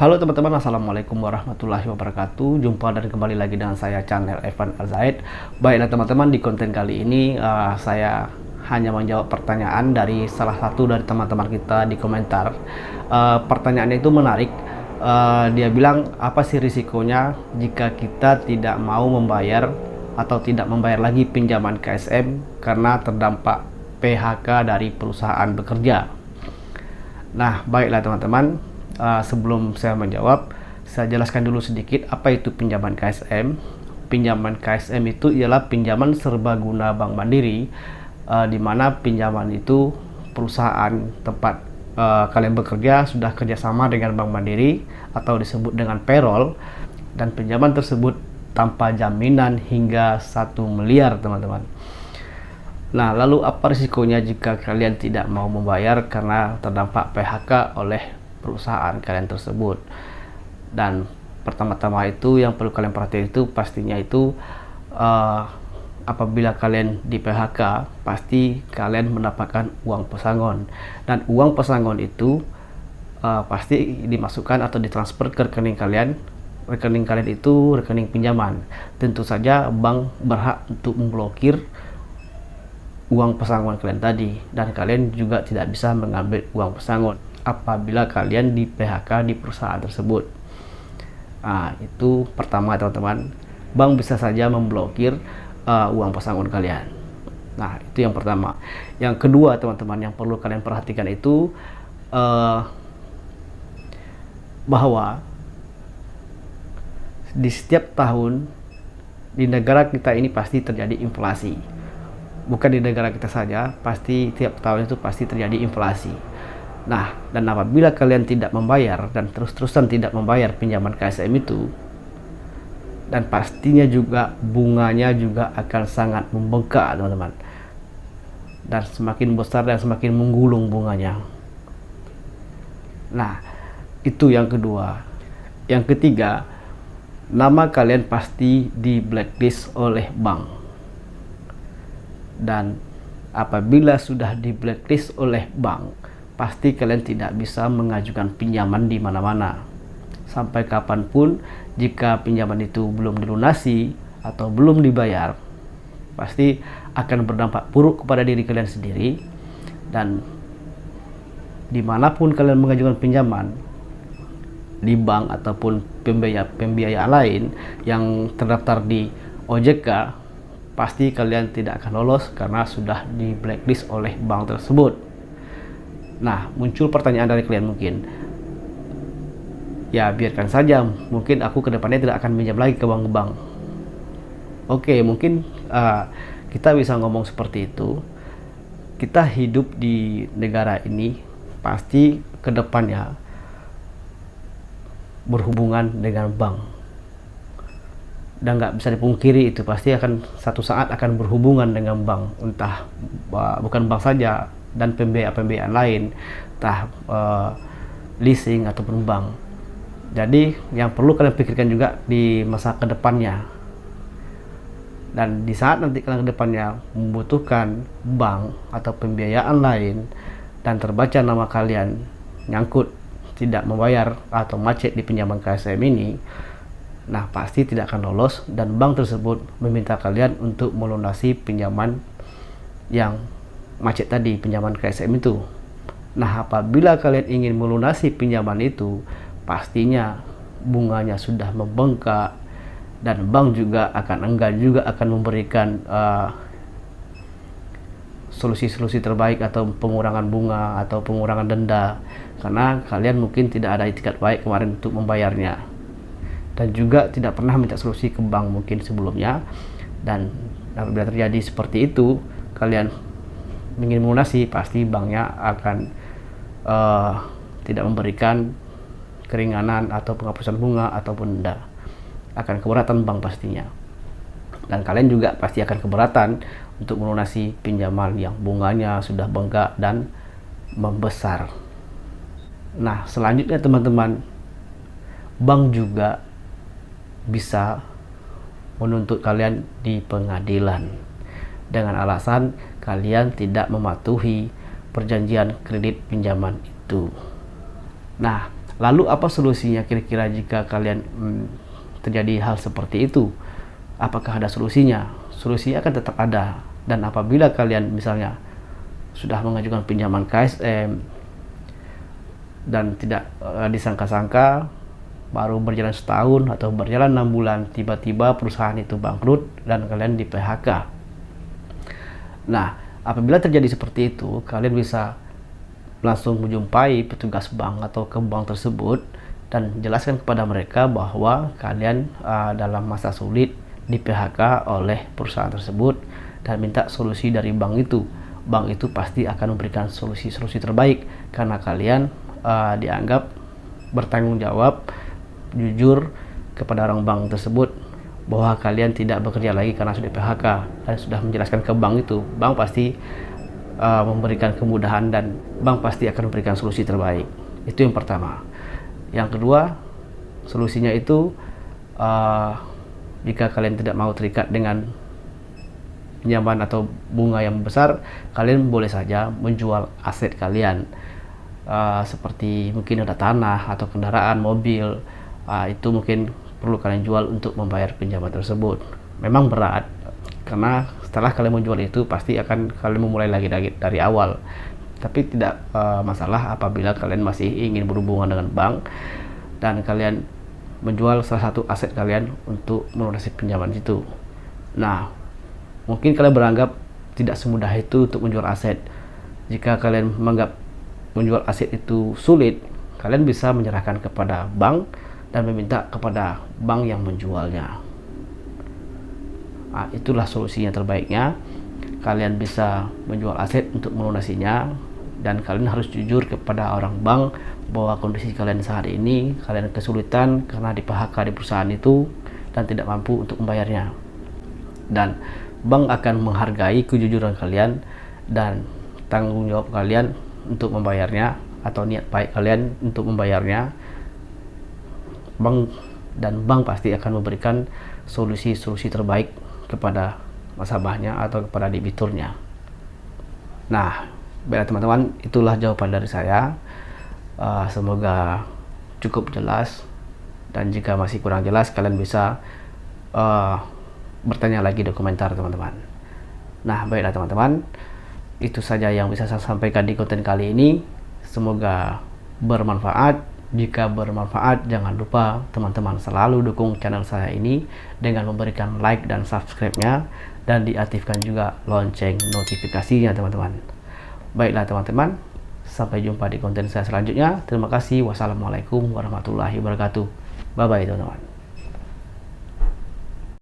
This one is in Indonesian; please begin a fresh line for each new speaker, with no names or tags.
Halo teman-teman, assalamualaikum warahmatullahi wabarakatuh. Jumpa dan kembali lagi dengan saya channel Evan Al-Zaid. Baiklah teman-teman, di konten kali ini saya hanya menjawab pertanyaan dari salah satu dari teman-teman kita di komentar. Pertanyaannya itu menarik. Dia bilang, apa sih risikonya jika kita tidak mau membayar atau tidak membayar lagi pinjaman KSM karena terdampak PHK dari perusahaan bekerja? Nah, baiklah teman-teman, sebelum saya menjawab, saya jelaskan dulu sedikit apa itu pinjaman KSM. Pinjaman KSM itu ialah pinjaman serbaguna Bank Mandiri, di mana pinjaman itu perusahaan tempat kalian bekerja sudah kerjasama dengan Bank Mandiri atau disebut dengan payroll, dan pinjaman tersebut tanpa jaminan hingga 1 miliar teman-teman. Nah, lalu apa risikonya jika kalian tidak mau membayar karena terdampak PHK oleh perusahaan kalian tersebut? Dan pertama-tama itu yang perlu kalian perhatikan itu pastinya itu apabila kalian di PHK, pasti kalian mendapatkan uang pesangon, dan uang pesangon itu pasti dimasukkan atau ditransfer ke rekening kalian. Rekening kalian itu rekening pinjaman. Tentu saja bank berhak untuk memblokir uang pesangon kalian tadi, dan kalian juga tidak bisa mengambil uang pesangon apabila kalian di PHK di perusahaan tersebut. Nah, itu pertama teman-teman, bank bisa saja memblokir uang pesangon kalian. Nah, itu yang pertama. Yang kedua teman-teman, yang perlu kalian perhatikan itu bahwa di setiap tahun di negara kita ini pasti terjadi inflasi. Bukan di negara kita saja, pasti tiap tahun itu pasti terjadi inflasi. Nah, dan apabila kalian tidak membayar dan terus-terusan tidak membayar pinjaman KSM itu, dan pastinya juga bunganya juga akan sangat membengkak teman-teman, dan semakin besar dan semakin menggulung bunganya. Nah, itu yang kedua. Yang ketiga, nama kalian pasti di blacklist oleh bank. Dan apabila sudah di blacklist oleh bank, pasti kalian tidak bisa mengajukan pinjaman di mana-mana. Sampai kapanpun, jika pinjaman itu belum dilunasi atau belum dibayar, pasti akan berdampak buruk kepada diri kalian sendiri. Dan dimanapun kalian mengajukan pinjaman, di bank ataupun pembiayaan lain yang terdaftar di OJK, pasti kalian tidak akan lolos karena sudah di blacklist oleh bank tersebut. Nah, muncul pertanyaan dari kalian mungkin, ya biarkan saja, mungkin aku kedepannya tidak akan pinjam lagi ke bank-bank. Oke, mungkin kita bisa ngomong seperti itu. Kita hidup di negara ini pasti kedepannya berhubungan dengan bank, dan nggak bisa dipungkiri itu pasti akan satu saat akan berhubungan dengan bank, entah bukan bank saja, dan pembiayaan lain, entah leasing ataupun bank. Jadi yang perlu kalian pikirkan juga di masa kedepannya, dan di saat nanti kalian kedepannya membutuhkan bank atau pembiayaan lain dan terbaca nama kalian nyangkut tidak membayar atau macet di pinjaman KSM ini, nah pasti tidak akan lolos, dan bank tersebut meminta kalian untuk melunasi pinjaman yang macet tadi, pinjaman KSM itu. Nah, apabila kalian ingin melunasi pinjaman itu, pastinya bunganya sudah membengkak, dan bank juga akan enggan juga akan memberikan solusi-solusi terbaik atau pengurangan bunga atau pengurangan denda, karena kalian mungkin tidak ada itikat baik kemarin untuk membayarnya, dan juga tidak pernah minta solusi ke bank mungkin sebelumnya. Dan apabila terjadi seperti itu, kalian ingin melunasi, pasti banknya akan tidak memberikan keringanan atau penghapusan bunga ataupun denda. Akan keberatan bank pastinya, dan kalian juga pasti akan keberatan untuk melunasi pinjaman yang bunganya sudah bengkak dan membesar. Nah, selanjutnya teman-teman, bank juga bisa menuntut kalian di pengadilan dengan alasan kalian tidak mematuhi perjanjian kredit pinjaman itu. Nah, Lalu apa solusinya kira-kira jika kalian terjadi hal seperti itu? Apakah ada solusinya? Solusinya akan tetap ada. Dan apabila kalian misalnya sudah mengajukan pinjaman KSM dan tidak disangka-sangka, baru berjalan setahun atau berjalan 6 bulan, tiba-tiba perusahaan itu bangkrut dan kalian di PHK. Nah, apabila terjadi seperti itu, kalian bisa langsung menjumpai petugas bank atau ke bank tersebut dan jelaskan kepada mereka bahwa kalian dalam masa sulit di PHK oleh perusahaan tersebut dan minta solusi dari bank itu. Bank itu pasti akan memberikan solusi-solusi terbaik karena kalian dianggap bertanggung jawab, jujur kepada orang bank tersebut bahwa kalian tidak bekerja lagi karena sudah PHK dan sudah menjelaskan ke bank itu. Bank pasti memberikan kemudahan dan bank pasti akan memberikan solusi terbaik. Itu yang pertama. Yang kedua, solusinya itu jika kalian tidak mau terikat dengan pinjaman atau bunga yang besar, kalian boleh saja menjual aset kalian, seperti mungkin ada tanah atau kendaraan, mobil. Itu mungkin perlu kalian jual untuk membayar pinjaman tersebut. Memang berat, karena setelah kalian menjual itu pasti akan kalian memulai lagi dari awal. Tapi tidak masalah apabila kalian masih ingin berhubungan dengan bank dan kalian menjual salah satu aset kalian untuk melunasi pinjaman itu. Nah, mungkin kalian beranggap tidak semudah itu untuk menjual aset. Jika kalian menganggap menjual aset itu sulit, kalian bisa menyerahkan kepada bank dan meminta kepada bank yang menjualnya. Itulah solusinya terbaiknya. Kalian bisa menjual aset untuk melunasinya, dan kalian harus jujur kepada orang bank bahwa kondisi kalian saat ini, kalian kesulitan karena di PHK di perusahaan itu dan tidak mampu untuk membayarnya. Dan bank akan menghargai kejujuran kalian dan tanggung jawab kalian untuk membayarnya, atau niat baik kalian untuk membayarnya. Bank pasti akan memberikan solusi-solusi terbaik kepada nasabahnya atau kepada debiturnya. Nah, baiklah teman-teman, itulah jawaban dari saya. Semoga cukup jelas, dan jika masih kurang jelas kalian bisa bertanya lagi di komentar teman-teman. Nah, baiklah teman-teman, itu saja yang bisa saya sampaikan di konten kali ini. Semoga bermanfaat. Jika bermanfaat, jangan lupa teman-teman selalu dukung channel saya ini dengan memberikan like dan subscribe-nya, dan diaktifkan juga lonceng notifikasinya teman-teman. Baiklah teman-teman, sampai jumpa di konten saya selanjutnya. Terima kasih. Wassalamualaikum warahmatullahi wabarakatuh. Bye bye teman-teman.